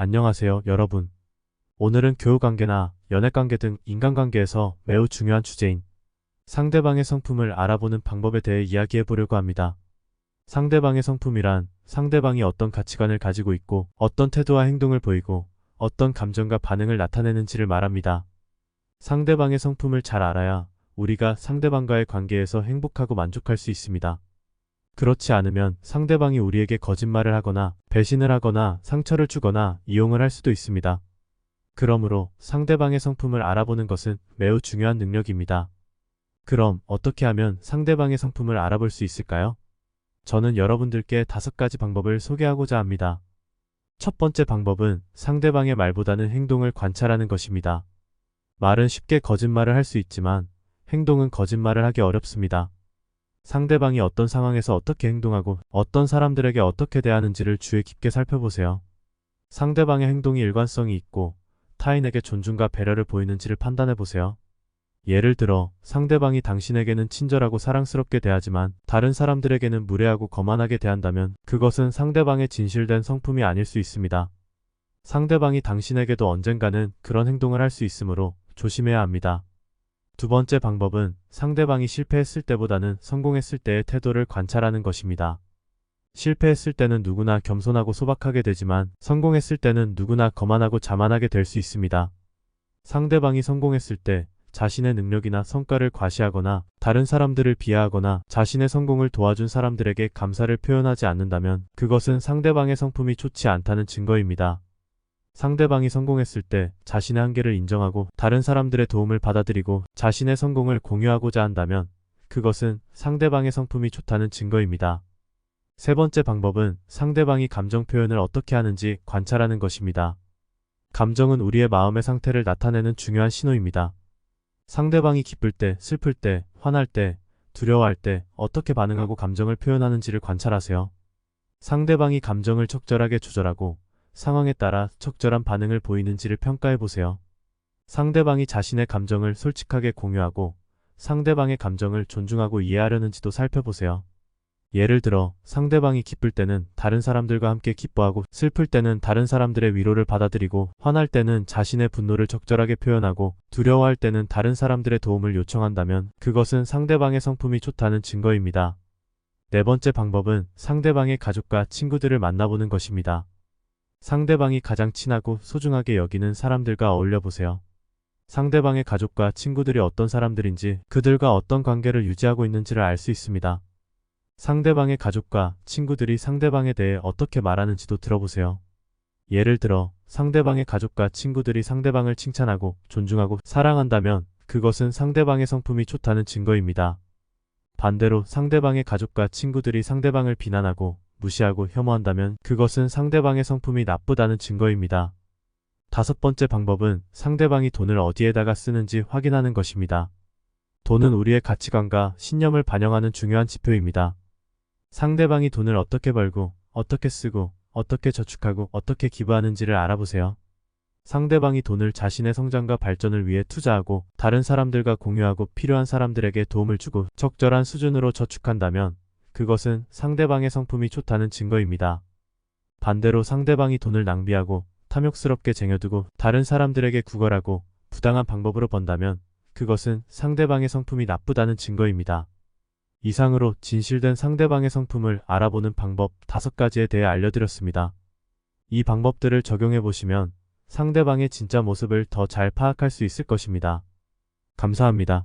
안녕하세요, 여러분. 오늘은 교우관계나 연애관계 등 인간관계에서 매우 중요한 주제인 상대방의 성품을 알아보는 방법에 대해 이야기해 보려고 합니다. 상대방의 성품이란 상대방이 어떤 가치관을 가지고 있고 어떤 태도와 행동을 보이고 어떤 감정과 반응을 나타내는지를 말합니다. 상대방의 성품을 잘 알아야 우리가 상대방과의 관계에서 행복하고 만족할 수 있습니다. 그렇지 않으면 상대방이 우리에게 거짓말을 하거나 배신을 하거나 상처를 주거나 이용을 할 수도 있습니다. 그러므로 상대방의 성품을 알아보는 것은 매우 중요한 능력입니다. 그럼 어떻게 하면 상대방의 성품을 알아볼 수 있을까요? 저는 여러분들께 5가지 방법을 소개하고자 합니다. 첫 번째 방법은 상대방의 말보다는 행동을 관찰하는 것입니다. 말은 쉽게 거짓말을 할 수 있지만 행동은 거짓말을 하기 어렵습니다. 상대방이 어떤 상황에서 어떻게 행동하고 어떤 사람들에게 어떻게 대하는지를 주의 깊게 살펴보세요. 상대방의 행동이 일관성이 있고 타인에게 존중과 배려를 보이는지를 판단해보세요. 예를 들어 상대방이 당신에게는 친절하고 사랑스럽게 대하지만 다른 사람들에게는 무례하고 거만하게 대한다면 그것은 상대방의 진실된 성품이 아닐 수 있습니다. 상대방이 당신에게도 언젠가는 그런 행동을 할 수 있으므로 조심해야 합니다. 두 번째 방법은 상대방이 실패했을 때보다는 성공했을 때의 태도를 관찰하는 것입니다. 실패했을 때는 누구나 겸손하고 소박하게 되지만 성공했을 때는 누구나 거만하고 자만하게 될 수 있습니다. 상대방이 성공했을 때 자신의 능력이나 성과를 과시하거나 다른 사람들을 비하하거나 자신의 성공을 도와준 사람들에게 감사를 표현하지 않는다면 그것은 상대방의 성품이 좋지 않다는 증거입니다. 상대방이 성공했을 때 자신의 한계를 인정하고 다른 사람들의 도움을 받아들이고 자신의 성공을 공유하고자 한다면 그것은 상대방의 성품이 좋다는 증거입니다. 세 번째 방법은 상대방이 감정 표현을 어떻게 하는지 관찰하는 것입니다. 감정은 우리의 마음의 상태를 나타내는 중요한 신호입니다. 상대방이 기쁠 때, 슬플 때, 화날 때, 두려워할 때 어떻게 반응하고 감정을 표현하는지를 관찰하세요. 상대방이 감정을 적절하게 조절하고 상황에 따라 적절한 반응을 보이는지를 평가해보세요. 상대방이 자신의 감정을 솔직하게 공유하고 상대방의 감정을 존중하고 이해하려는지도 살펴보세요. 예를 들어 상대방이 기쁠 때는 다른 사람들과 함께 기뻐하고 슬플 때는 다른 사람들의 위로를 받아들이고 화날 때는 자신의 분노를 적절하게 표현하고 두려워할 때는 다른 사람들의 도움을 요청한다면 그것은 상대방의 성품이 좋다는 증거입니다. 네 번째 방법은 상대방의 가족과 친구들을 만나보는 것입니다. 상대방이 가장 친하고 소중하게 여기는 사람들과 어울려보세요. 상대방의 가족과 친구들이 어떤 사람들인지 그들과 어떤 관계를 유지하고 있는지를 알 수 있습니다. 상대방의 가족과 친구들이 상대방에 대해 어떻게 말하는지도 들어보세요. 예를 들어 상대방의 가족과 친구들이 상대방을 칭찬하고 존중하고 사랑한다면 그것은 상대방의 성품이 좋다는 증거입니다. 반대로 상대방의 가족과 친구들이 상대방을 비난하고 무시하고 혐오한다면 그것은 상대방의 성품이 나쁘다는 증거입니다. 다섯 번째 방법은 상대방이 돈을 어디에다가 쓰는지 확인하는 것입니다. 돈은 우리의 가치관과 신념을 반영하는 중요한 지표입니다. 상대방이 돈을 어떻게 벌고 어떻게 쓰고 어떻게 저축하고 어떻게 기부하는지를 알아보세요. 상대방이 돈을 자신의 성장과 발전을 위해 투자하고 다른 사람들과 공유하고 필요한 사람들에게 도움을 주고 적절한 수준으로 저축한다면 그것은 상대방의 성품이 좋다는 증거입니다. 반대로 상대방이 돈을 낭비하고 탐욕스럽게 쟁여두고 다른 사람들에게 구걸하고 부당한 방법으로 번다면 그것은 상대방의 성품이 나쁘다는 증거입니다. 이상으로 진실된 상대방의 성품을 알아보는 방법 5가지에 대해 알려드렸습니다. 이 방법들을 적용해 보시면 상대방의 진짜 모습을 더 잘 파악할 수 있을 것입니다. 감사합니다.